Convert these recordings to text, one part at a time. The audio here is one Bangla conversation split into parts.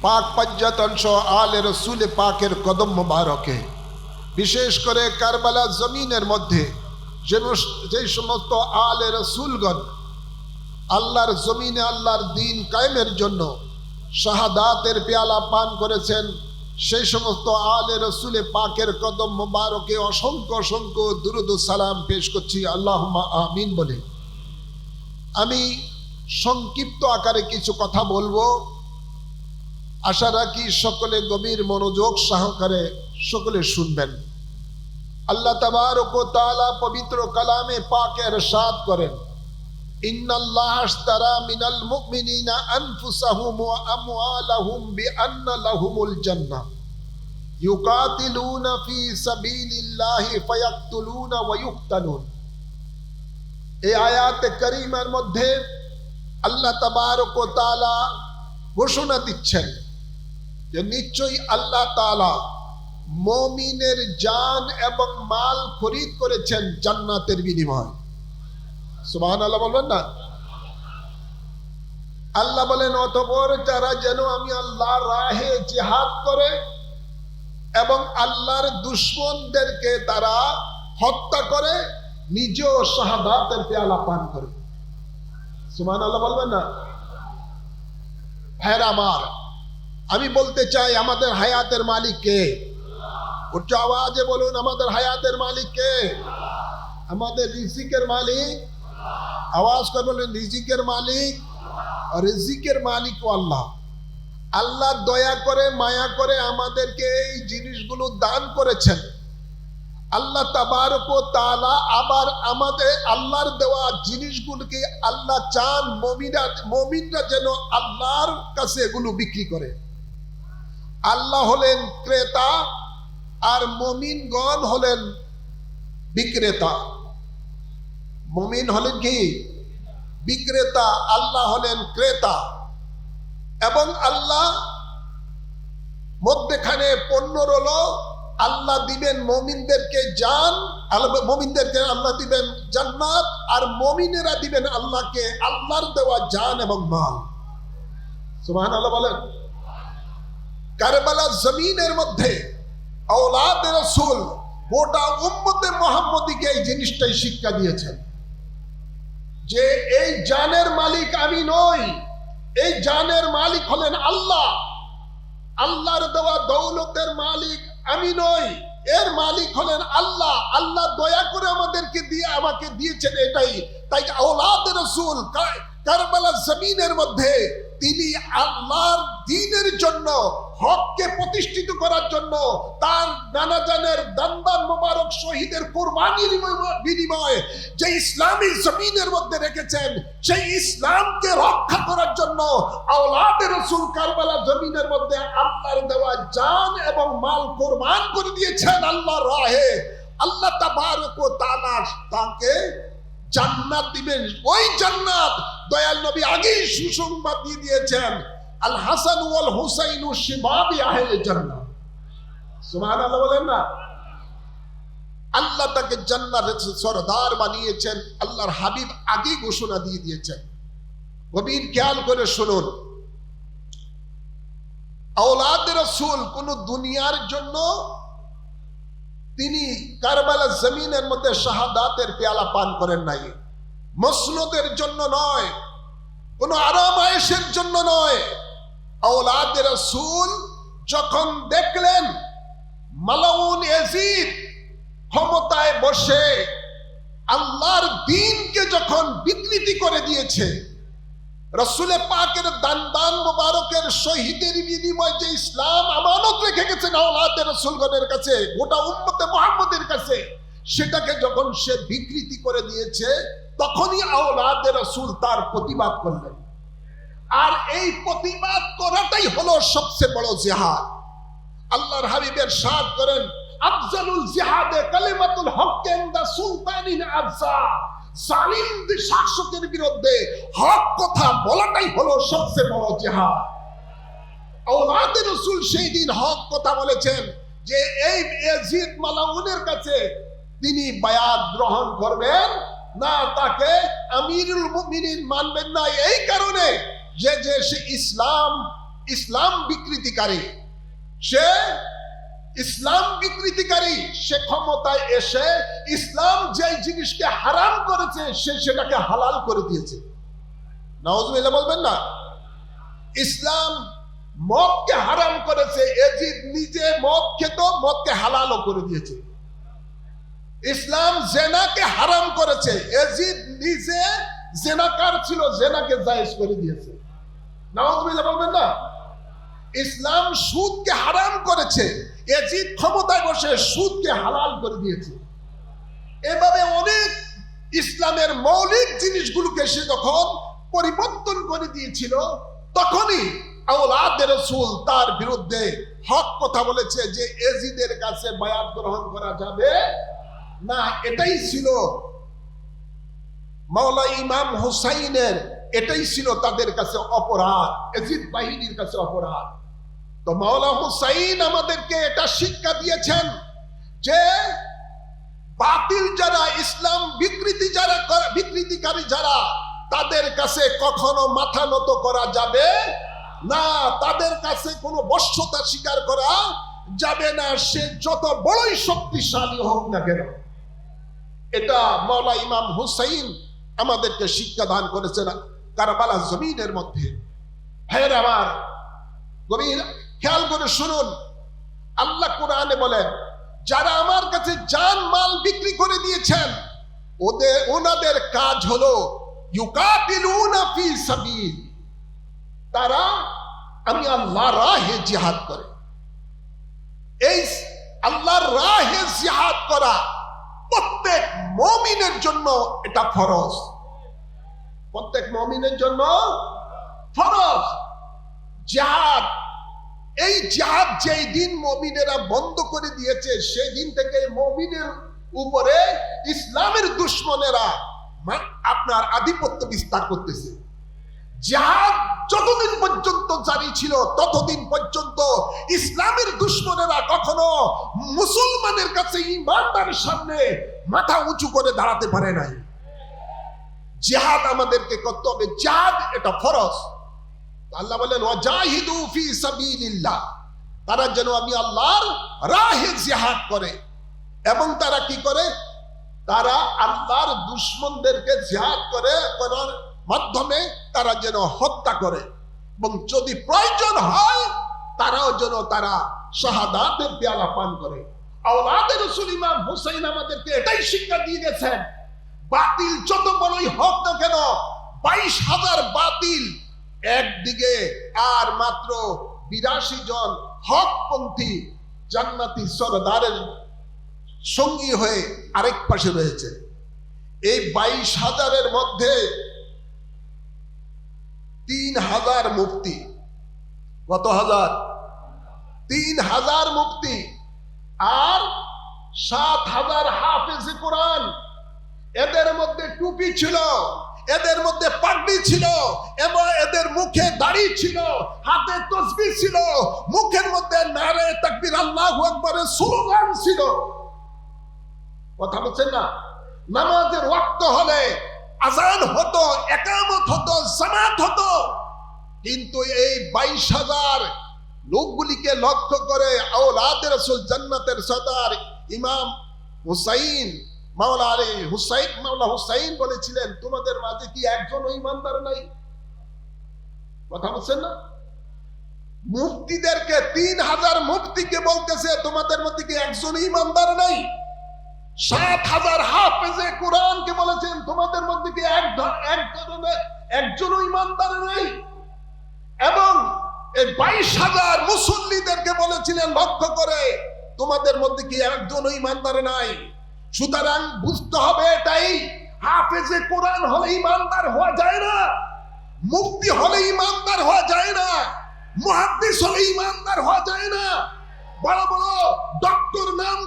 পাক পাঞ্জাতন সহ আলে রসুল পাকের কদম মোবারকে, বিশেষ করে কারবালা জমিনের মধ্যে যে সমস্ত আলে রসুলগণ আল্লাহর জমিনে আল্লাহর দিন কায়েমের জন্য শাহাদাতের পেয়ালা পান করেছেন, সেই সমস্ত আলে রসুলে পাকের কদম মোবারকে অসংখ্য অসংখ্য দুরুদ ও সালাম পেশ করছি, আল্লাহুম্মা আমিন বলে। আমি সংক্ষিপ্ত আকারে কিছু কথা বলবো, আশা রাখি সকলে গভীর মনোযোগ সহকারে সকলে শুনবেন। আল্লাহ তাবারক ওয়া তাআলা পবিত্র কালামে পাকে ইরশাদ করেন, ইন্নাল্লাহা আশতারা মিনাল মুমিনিনা আনফুসাহুম ওয়া আমওয়ালাহুম বিআন্না লাহুমুল জান্নাহ ইউকাতিলুনা ফি সাবিলিল্লাহি ফায়াকতুলুনা ওয়া ইউকতালুন। এই আয়াতে কারীমার মধ্যে আল্লাহ তাবারক ওয়া তাআলা ঘোষণা দিচ্ছেন যে নিশ্চয়ই আল্লাহ তাআলা মুমিনের জান এবং মাল খরিদ করেছেন জান্নাতের বিনিময়ে। সুবহানাল্লাহ বলবেন না? আল্লাহ বলেন, অতঃপর যারা যেন আমি আল্লাহর রাহে জিহাদ করে এবং আল্লাহর দুশমনদেরকে তারা হত্যা করে, নিজেও শাহাদাতের পেয়ালা পান করে। সুবহানাল্লাহ বলবেন না? ভাইরা আমার, আমি বলতে চাই আমাদের হায়াতের মালিক কে? উচ্চ আওয়াজে বলুন, আমাদের হায়াতের মালিক কে? আমাদের রিজিকের মালিক? আওয়াজ করে বলেন, রিজিকের মালিক। রিজিকের মালিক আল্লাহ। আল্লাহ দয়া করে মায়া করে আমাদেরকে এই জিনিসগুলো দান করেছেন। আল্লাহ তাবারক ওয়া তাআলা আবার আমাদের আল্লাহর দেওয়া জিনিসগুলোকে আল্লাহ চান মুমিনরা যেন আল্লাহর কাছে এগুলো বিক্রি করে। আল্লাহ হলেন ক্রেতা আর মুমিনগণ হলেন বিক্রেতা। মুমিন হলেন কি? বিক্রেতা, আল্লাহ হলেন ক্রেতা। এবং আল্লাহ মধ্যখানে পণ্য হলো, আল্লাহ দিবেন মুমিনদেরকে জান, মুমিনদেরকে আল্লাহ দিবেন জান্নাত, আর মুমিনেরা দিবেন আল্লাহকে আল্লাহর দেওয়া জান এবং মাল। সুবহানাল্লাহ বলেন। কারবালা জমিনের মধ্যে আওলাদে রাসূল গোটা উম্মতে মুহাম্মদীকে এই জিনিসটাই শিক্ষা দিয়েছেন যে এই জানের মালিক আমি নই, এই জানের মালিক হলেন আল্লাহ। আল্লাহর দেওয়া দৌলতের মালিক আমি নই, এর মালিক হলেন আল্লাহ। আল্লাহ দয়া করে আমাদেরকে দিয়ে আমাকে দিয়েছেন এটাই। তাই আওলাদে রাসূল কারবালা জমিনের মধ্যে তিনি আল্লাহর দ্বীনের জন্য, হককে প্রতিষ্ঠিত করার জন্য তার নানা জানের দান্দান মোবারক শহীদের কুরবানির বিনিময়ে যে ইসলামী জমিনের মধ্যে রেখেছেন, সেই ইসলামকে রক্ষা করার জন্য আওলাদে রাসূল কারবালা জমিনের মধ্যে আল্লাহর দেওয়া জান এবং মাল কুরবান করে দিয়েছেন আল্লাহর রাহে। আল্লাহ তাবারক ওয়া তাআলা তাকে জান্নাত দিবেন। ওই জান্নাত দয়াল নবী আগেই সুসংবাদ দিয়ে দিয়েছেন, আল হাসান ওয়াল হুসাইন শিবাবি আহলে জান্নাহ। সুবহানাল্লাহ বলেন না? আল্লাহ তাকে জান্নাতের সরদার বানিয়েছেন, আল্লাহর হাবিব আগেই ঘোষণা দিয়ে দিয়েছেন। গভীর খেয়াল করে শুনুন, আওলাদে রাসূল কোন দুনিয়ার জন্য তিনি কারবালা জমিনের মধ্যে শাহাদাতের পেয়ালা পান করেন নাই, মসনদের জন্য নয়, কোন আরাম আয়েশের জন্য নয়। আওলাদে রাসূল যখন দেখলেন মালাউন ইয়াজিদ ক্ষমতায় বসে আল্লাহর দ্বীনকে যখন বিকৃতি করে দিয়েছে, রাসূলে পাকের দান মুবারকের শহীদের বিনিময়ে যে ইসলাম আমানত রেখে গেছেন আওলাদে রাসূলগণের কাছে, গোটা উম্মতে মুহাম্মদের কাছে, সেটাকে যখন সে বিকৃতি করে দিয়েছে, তখনই আওলাদে রাসূল তার প্রতিবাদ করলেন। আর এই প্রতিবাদ করাটাই হলো সবচেয়ে বড় জিহাদ। আল্লাহর হাবিব ইরশাদ করেন, আফজালুল জিহাদে কালিমাতুল হক ইনদা সুলতানিন আযা। জালিম শাসকের বিরুদ্ধে হক কথা বলাটাই হলো সবচেয়ে বড় জিহাদ। আওলাদে রাসূল সেই দিন হক কথা বলেছেন যে এই ইয়াজিদ মালাউনের কাছে তিনি বায়াত গ্রহণ করবেন না, তাকে আমিরুল মুমিনিন মানবেন না, এই কারণে যে সে ইসলাম ইসলাম বিকৃতিকারী, সে ইসলাম বিকৃতিকারী, সে ক্ষমতায় এসে ইসলাম যে জিনিসকে হারাম করেছে সে সেটাকে হালাল করে দিয়েছে। নাউজুবিল্লাহ বলবেন না? ইসলাম মদকে হারাম করেছে, এজিদ নিজে মদ খেত, মদকে হালালও করে দিয়েছে। ইসলাম জেনাকে হারাম করেছে, এজিদ নিজে জেনাকার ছিল, জেনাকে জায়েজ করে দিয়েছে। নাউজুবিল্লাহ বলবেন না? ইসলাম সুদকে হারাম করেছে, এজিদ ক্ষমতায় বসে সুদকে হালাল করে দিয়েছে। এভাবে অনেক ইসলামের মৌলিক জিনিসগুলোকে সে যখন পরিবর্তন করে দিয়েছিল, তখনই আওলাদে রাসূল তার বিরুদ্ধে হক কথা বলেছে যে এজিদের কাছে বায়াত গ্রহণ করা যাবে না। এটাই ছিল মাওলা ইমাম হুসাইনের, এটাই ছিল তাদের কাছে অপরাধ, এজিদ বাহিনীর কাছে অপরাধ। তো মাওলা হুসাইন আমাদেরকে এটা শিক্ষা দিয়েছেন যে বাতিল যারা, ইসলাম বিকৃতিকারী যারা, তাদের কাছে কখনো মাথা নত করা যাবে না, তাদের কাছে কোনো বশ্যতা স্বীকার করা যাবে না, সে যত বড়ই শক্তিশালী হোক না কেন। এটা মাওলা ইমাম হুসাইন আমাদেরকে শিক্ষা দান করেছেন কারবালা জমিনের মধ্যে। ভাইয়ের আমার, গভীর খেয়াল করে শুনুন, আল্লাহ কোরআনে বলেন, যারা আমার কাছে জান মাল বিক্রি করে দিয়েছেন ওনাদের কাজ হলো ইউকাতিলুনা ফি সাবিল, তারা আমি আল্লাহর রাহে জিহাদ করে। এই আল্লাহর রাহে জিহাদ করা প্রত্যেক মুমিনের জন্য এটা ফরজ, প্রত্যেক মুমিনের জন্য ফরজ। জিহাদ, এই জিহাদ যেই দিন মুমিনেরা বন্ধ করে দিয়েছে, সেই দিন থেকে মুমিনের উপরে ইসলামের দুশমনেরা আপনার আধিপত্য বিস্তার করতেছে। জিহাদ যতদিন পর্যন্ত জারি ছিল ততদিন পর্যন্ত ইসলামের দুশমনেরা কখনো মুসলমানের কাছে, ঈমানদারের সামনে মাথা উঁচু করে দাঁড়াতে পারে নাই। জিহাদ আমাদেরকে করতে হবে, জিহাদ এটা ফরজ। আল্লাহ বলেন ওয়াজাহিদু ফি সাবিলিল্লাহ, তারা যেন আমি আল্লাহর রাহে জিহাদ করে। এবং তারা কি করে? তারা আল্লাহর দুশমনদেরকে জিহাদ করার মাধ্যমে তারা যেন হত্যা করে, এবং যদি প্রয়োজন হয় তারাও যেন তারা শাহাদাতের পেয়ালা পান করে। আওলাদে রাসূল ইমাম হুসাইন আমাদেরকে এটাই শিক্ষা দিয়ে গেছেন, বাতিল যত বড়ই হোক না কেন, 22,000 বাতিল একদিকে, আর মাত্র 82 জন হকপন্থী জান্নাতি সরদারের সঙ্গী হয়ে আরেক পাশে রয়েছে। এই 22,000-এর মধ্যে 3,000 মুফতি। কত হাজার? 3,000 মুফতি আর 7,000 হাফেজে কোরআন। এদের মধ্যে টুপি ছিল, এদের মধ্যে পাগড়ি ছিল, এবং এদের মুখে দাড়ি ছিল, হাতে তসবিহ ছিল, মুখের মধ্যে নারে তাকবীর আল্লাহু আকবারের স্লোগান ছিল। কথা বলছেন না? নামাজের ওয়াক্ত হলে আজান হতো, একামত হতো, জামাত হতো। কিন্তু এই 22,000 লোকগুলিকে লক্ষ্য করে আওলাদে রাসূল জান্নাতের সরদার ইমাম হুসাইন, মাওলা হুসাইন বলেছিলেন, তোমাদের মাঝে কি একজনও ঈমানদার নাই? কথা বলছেন না? মুফতিদেরকে, 3,000 মুফতিকে বলতেছে, তোমাদের মধ্যে কি একজনও ঈমানদার নাই? 7,000 হাফেজে কোরআনকে বলেছেন, তোমাদের মধ্যে কি একজনও ঈমানদার নাই? এবং এই 22,000 মুসল্লিদেরকে বলেছিলেন লক্ষ্য করে, তোমাদের মধ্যে কি একজনও ঈমানদার নাই? সুতরাং বুঝতে হবে এটাই, হাফেজে কোরআন হলে ঈমানদার হওয়া যায় না, মুফতি হলে ঈমানদার হওয়া যায় না, মুহাদ্দিস হলে ঈমানদার হওয়া যায় না, বড় বড় ডক্টর নাম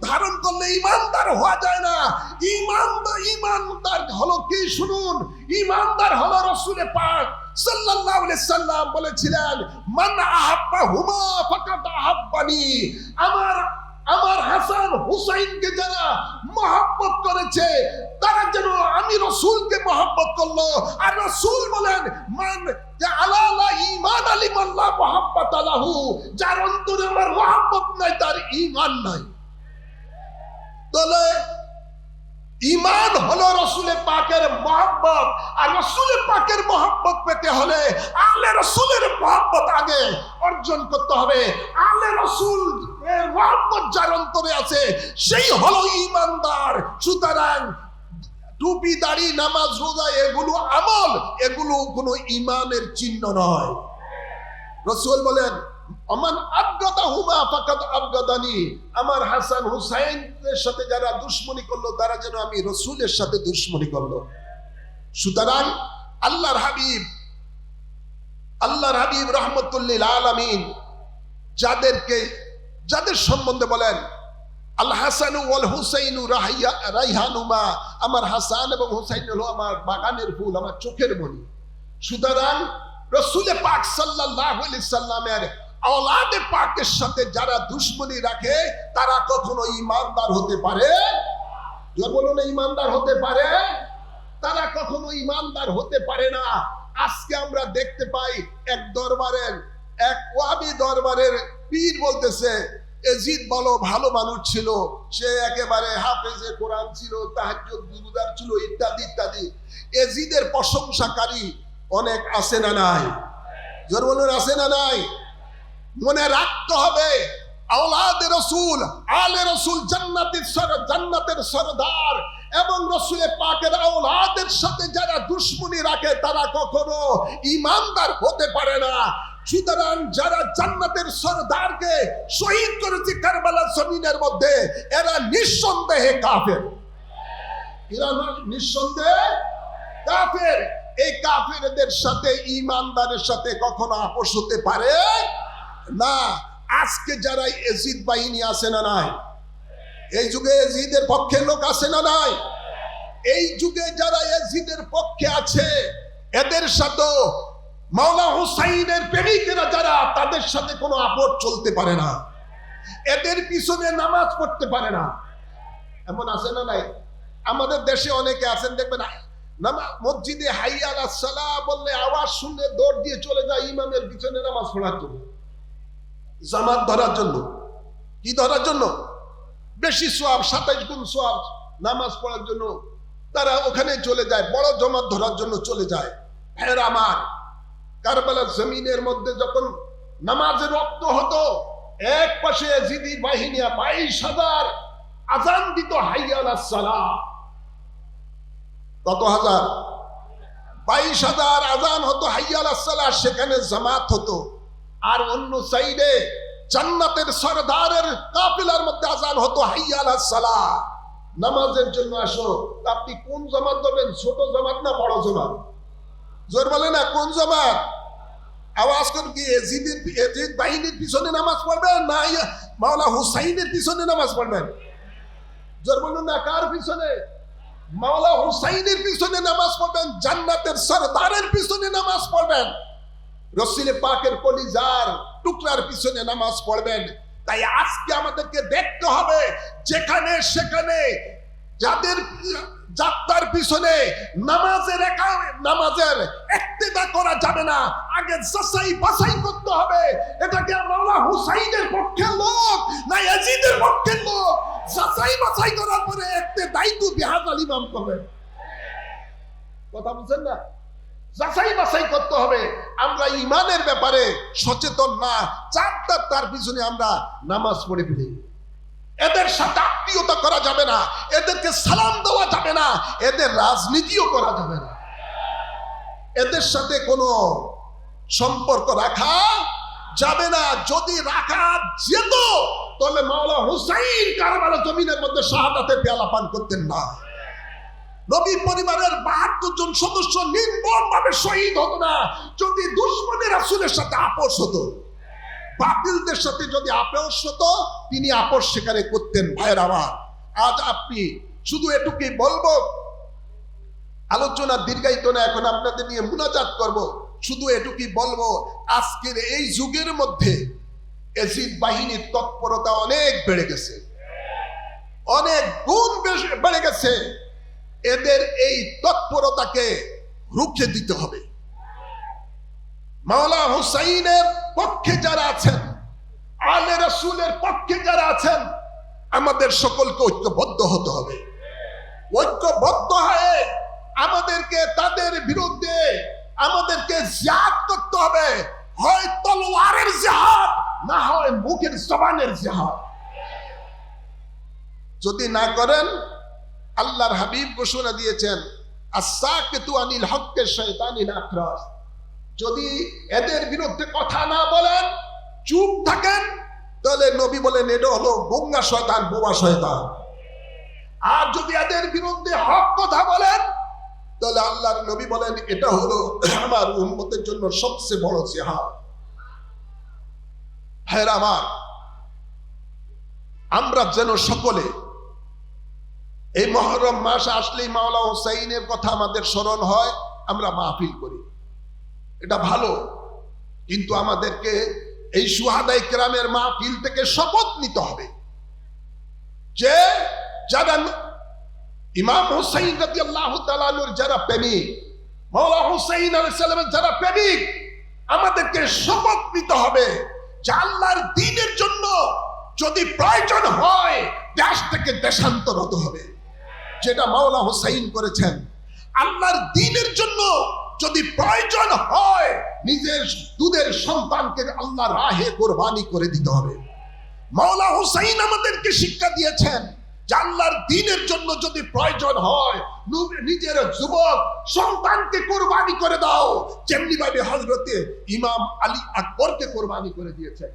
ধারণ করলে ঈমানদার হওয়া যায় না। ঈমানদার হলো কি? শুনুন, ঈমানদার হলো রাসূল পাক সাল্লাল্লাহু আলাইহি সাল্লাম বলেছিলেন, মান আহাব্বাহুমা ফাকাদ আহাব্বানি, আমার আমার হাসান হুসাইনকে যারা মহব্বত করেছে তারা যেন আমি রাসূলকে মহব্বত করলো। আর রাসূল বলেন মান জাআলা ঈমান আলিমাল্লাহ মুহাব্বাত আলাহু, যার অন্তরে আমার মহব্বত নাই তার ঈমান নাই। তাহলে ঈমান হলো রাসূলের পাকের মহব্বত, আর রাসূলের পাকের মহব্বত পেতে হলে আহলে রাসূলের মহব্বত আগে অর্জন করতে হবে। আহলে রাসূল এর মহব্বত যার অন্তরে আছে সেই হলো ঈমানদার। সুতরাং টুপি দাড়ি নামাজ রোজা এগুলো আমল, এগুলো কোনো ঈমানের চিহ্ন নয়। রাসূল বলেন আমান আবগাদাহুমা ফাকাদ আবগাদানি, আমার হাসান হুসাইনের সাথে যারা দুশমনি করলো তারা যেন আমি রাসূলের সাথে দুশমনি করলো। সুতরাং আল্লাহর হাবিব রাহমাতুল লিল আলামিন যাদের সম্বন্ধে বলেন আল হাসানু ওয়াল হুসাইনু রাইহানুমা, আমার হাসান এবং হুসাইন হলো আমার বাগানের ফুল, আমার চোখের মণি। সুতরাং রাসূল পাক সাল্লাল্লাহু আলাইহি সাল্লামের আওলাদে পাকের সাথে যারা দুশমনি রাখে তারা কখনো ঈমানদার হতে পারে, বলুন ঈমানদার হতে পারে, তারা কখনো ঈমানদার হতে পারে না। আজকে আমরা দেখতে পাই এক ওয়াহাবি দরবারের পীর বলতেছে এজিদ বলো ভালো মানুষ ছিল, সে একেবারে হাফেজে কোরআন ছিল, তাহাজ্জুদ গুরুদার ছিল, ইত্যাদি ইত্যাদি। এজিদের প্রশংসাকারী অনেক আছে না নাই? জোর বলুন আছে না নাই? মনে রাখতে হবে আওলাদে রাসূল আলে রাসূল জান্নাতের সরদার এবং রাসূলের পাকের আওলাদের সাথে যারা দুশমনি রাখে তারা কখনো ঈমানদার হতে পারে না। সুতরাং যারা জান্নাতের সরদারকে শহীদ করেছে কারবালার জমিনের মধ্যে এরা নিঃসন্দেহে কাফের। এরা নিঃসন্দেহে কাফের। এই কাফেরদের সাথে ঈমানদারের সাথে কখনো আপোষ হতে পারে না। আজকে যারা এজিদ বাহিনী আছে না নাই? এই যুগে এজিদের পক্ষে লোক আছে না নাই? এই যুগে যারা এজিদের পক্ষে আছে এদের সাথে মাওলা হুসাইনের প্রেমিকেরা যারা, তাদের সাথে কোনো আপোষ চলতে পারে না, এদের পিছনে নামাজ পড়তে পারে না। এমন আছে না নাই? আমাদের দেশে অনেকে আছেন দেখবেন মসজিদে হাইয়া আলাস সালাহ বললে আওয়াজ শুনলে দৌড় দিয়ে চলে যায় ইমামের পিছনে নামাজ পড়ার জন্য, জামাত ধরার জন্য। কি ধরার জন্য? বেশি সোয়াব, 27 গুণ সোয়াব নামাজ পড়ার জন্য তারা ওখানে চলে যায়, বড় জামাত ধরার জন্য চলে যায়। ভাইয়েরা আমার, কারবালার জমিনের মধ্যে যখন নামাজের রক্ত হতো, এক পাশে এজিদি বাহিনী 22,000 আজান দিত হাইয়া আলাস সালাহ। কত হাজার? 22,000 আজান হতো হাইয়া আলাস সালাহ, সেখানে জামাত হতো। আর অন্য সাইডে জান্নাতের সরদারের কাফিলার মধ্যে আজান হতো হাইয়া আলাস সালাহ, নামাজের জন্য আসো। আপনি কোন জামাত ধরবেন? ছোট জামাত না বড় জামাত? জোর বলে না কোন জামাত? আওয়াজ করুন। কি এজিদ বাহিনীর পিছনে নামাজ পড়বেন না মাওলা হুসাইনের পিছনে নামাজ পড়বেন? জোর বলুন না কার পিছনে? মাওলা হুসাইনের পিছনে নামাজ পড়বেন, জান্নাতের সরদারের পিছনে নামাজ পড়বেন, রাসূল পাকের কলিজার টুকরার পিছনে নামাজ পড়বেন। তাই আজকে আমাদেরকে দেখতে হবে যেখানে সেখানে যাদের যাত্রার পিছনে নামাজের ইক্তেদা করা যাবে না। আগে যাচাই বাছাই করতে হবে এটাকে মাওলা হুসাইনের পক্ষের লোক না ইয়াজিদের পক্ষের লোক। যাচাই বাছাই করার পরে ইক্তেদাই তো বিহাজাল ইমাম করবে। কথা বুঝছেন না? যাচাই বাছাই করতে হবে। আমরা ইমানের ব্যাপারে সচেতন না, তার পিছনে আমরা নামাজ পড়ে ফেলি। এদের সাথে আত্মীয়তা করা যাবে না, এদেরকে সালাম দেওয়া যাবে না, এদের রাজনীতিও করা যাবে না, এদের সাথে কোনো সম্পর্ক রাখা যাবে না। যদি রাখা যেত তাহলে মাওলা হুসাইন কারবালার জমিনের মধ্যে শাহাদাতের পেয়ালা পান করতেন না। নবী পরিবারের 72 জন সদস্য নির্মমভাবে শহীদ হতো না যদি দুশমনের রাসূলের সাথে আপোষ হতো। বাতিলদের সাথে যদি আপোষ হতো তিনি আপোষ সেখানে করতেন। ভাইয়ের আমার, আজ আপনি শুধু এটুকুই বলবো, আলোচনা দীর্ঘায়িত না, এখন আপনাদের নিয়ে মুনাজাত করব। শুধু এটুকুই বলবো, আজকের এই যুগের মধ্যে এজিদ বাহিনীর তৎপরতা অনেক বেড়ে গেছে, অনেক গুণ বেড়ে গেছে। এদের এই তৎপরতাকে রুখে দিতে হবে। মাওলা হুসাইনের পক্ষে যারা আছেন, আলে রাসূলের পক্ষে যারা আছেন, আমাদের সকলকে ঐক্যবদ্ধ হতে হবে। ঐক্যবদ্ধ হয়ে আমাদেরকে তাদের বিরুদ্ধে আমাদেরকে জিহাদ করতে হবে। হয় তলোয়ারের জিহাদ, না হয় মুখের জবানের জিহাদ। যদি না করেন, আল্লাহর হাবিব ঘোষণা দিয়েছেন, আস-সাকিতু আনিল হক্কে শাইতানিন আকরাস। যদি এদের বিরুদ্ধে কথা না বলেন, চুপ থাকেন, তাহলে নবী বলেন এটা হলো গঙ্গা শয়তান, বোবা শয়তান। আর যদি এদের বিরুদ্ধে হক কথা বলেন, তাহলে আল্লাহর নবী বলেন এটা হলো আমার উম্মতের জন্য সবচেয়ে বড় জিহাদ। হ্যাঁ আমার, আমরা যেন সকলে এই মুহররম মাস আসলেই মাওলা হুসাইনের কথা আমাদের স্মরণ হয়, আমরা মাহফিল করি, এটা ভালো। কিন্তু আমাদেরকে এই শুহাদায়ে কেরামের মাহফিল থেকে শপথ নিতে হবে যে যারা ইমাম হুসাইন রাদিয়াল্লাহু তাআলা আনহুর যারা প্রেমিক, মাওলা হুসাইন আলাইহিস সালামের যারা প্রেমিক, আমাদেরকে শপথ নিতে হবে যে আল্লাহর দ্বীনের জন্য যদি প্রয়োজন হয় দেশ থেকে দেশান্তর হতে হবে, যেটা মাওলা হুসাইন করেছেন। আল্লাহর দ্বীনের জন্য যদি প্রয়োজন হয় নিজের দুধের সন্তানকে আল্লাহর রাহে কুরবানি করে দিতে হবে। মাওলা হুসাইন আমাদেরকে শিক্ষা দিয়েছেন যে আল্লাহর দ্বীনের জন্য যদি প্রয়োজন হয় নিজের যুবক সন্তানকে কুরবানি করে দাও, যেমনি ভাবে হযরতে ইমাম আলী আকবরকে কুরবানি করে দিয়েছেন।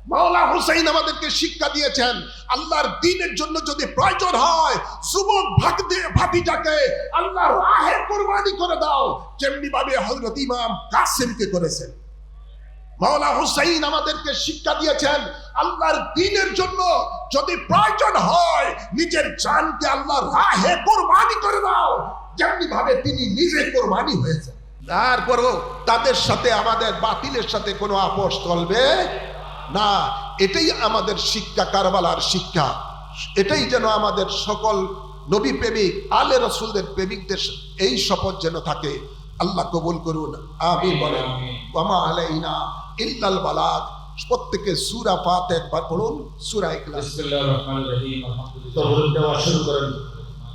মাওলা হুসাইন আমাদেরকে শিক্ষা দিয়েছেন আল্লাহর দ্বীনের জন্য যদি প্রয়োজন হয় যুবক ভাতিজাকে আল্লাহর রাহে কুরবানি করে দাও, যেমনি ভাবে হযরত ইমাম কাসিমকে করেছেন। মাওলা হুসাইন আমাদেরকে শিক্ষা দিয়েছেন আল্লাহর দ্বীনের জন্য যদি প্রয়োজন হয় নিজের জানকে আল্লাহর রাহে কুরবানি করে দাও, যেমনি ভাবে তিনি নিজে কুরবানি হয়েছেন। তারপরও তাদের সাথে আমাদের বাতিলের সাথে কোনো আপোষ চলবে না। এটাই আমাদের শিক্ষা, কারবালার শিক্ষা। এটাই যেন আমাদের সকল নবী প্রেমিক, আলে রাসূলদের প্রেমিকদের এই শপথ যেন থাকে। আল্লাহ কবুল করুন, আমিন বলেন। ওয়ামা আলাইনা ইল্লাল বালাগ। প্রত্যেকে সূরা ফাতিহা একবার পড়ুন, সূরা ইখলাস। বিসমিল্লাহির রহমানির রহিম। আলহামদুলিল্লাহ। শুরু করেন।